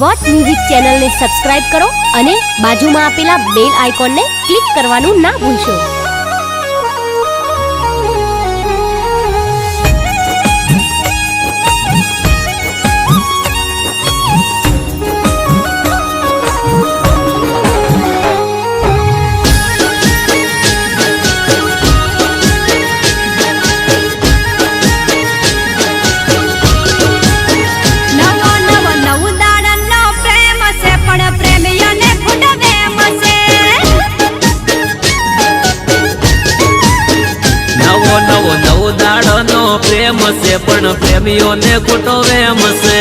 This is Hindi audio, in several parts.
વોટ મ્યુઝિક ચેનલને સબસ્ક્રાઇબ કરો અને બાજુમાં આપેલા બેલ આઇકોનને ક્લિક કરવાનું ના ભૂલશો। प्रेम से पण प्रेमियों ने खोटो वेम से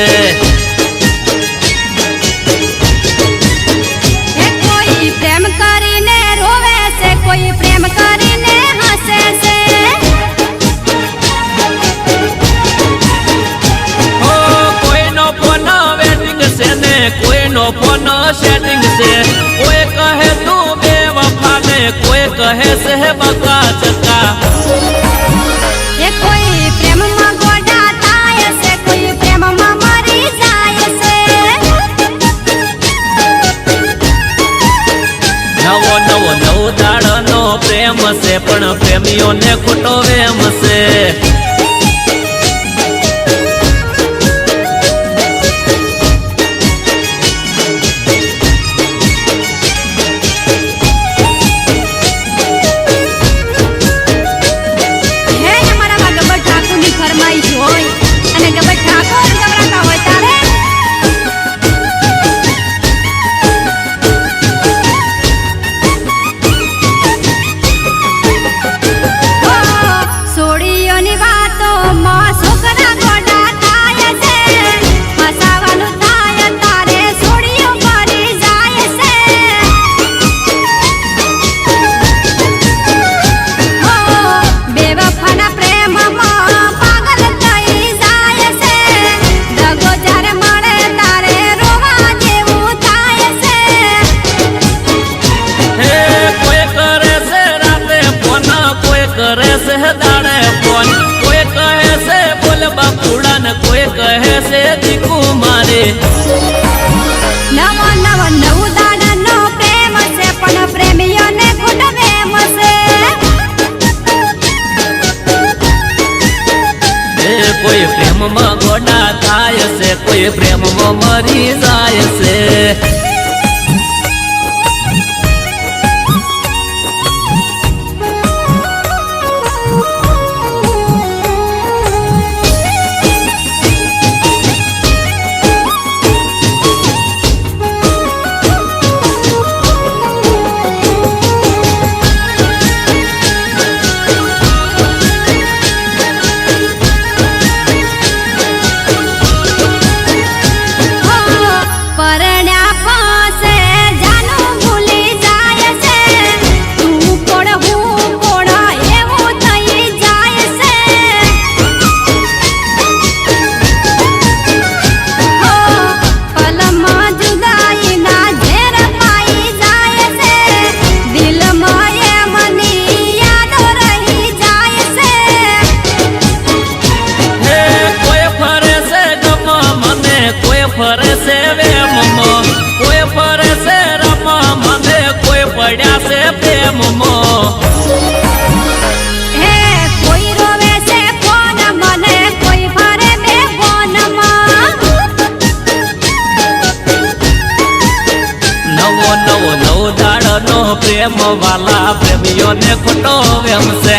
कोई प्रेम करीने रोवे से कोई प्रेम करीने हंसे से ओ कोई नो फोन वेटिंग से ने कोई नो फोन सेटिंग से कोई कहे तू बेवफा ने कोई कहे से बका चका कोई प्रेम में गोडा थाय से कोई प्रेम में मरी जाय से नवो नवो नव दाड़नो प्रेम से पण प्रेमियों ने खोटो वेम से करे से दाड़े फोन कोई कहे से बोल बापूड़ा न कोई कहे से दिकू मारे नवा नवा नव दाड़नो प्रेम से पण प्रेमियों ने खोटो वेम से कोई प्रेम में गोडा थाय से कोई प्रेम में मरी जाय से फरे से वे ममो कोई फरे से रमा मने कोई पड़ा से प्रेम मो हे कोई रोवे से फोन मने कोई फरे बे फोन मा नवो नवो नव दाड़नो प्रेम वाला प्रेमियों ने खोटो वेम से।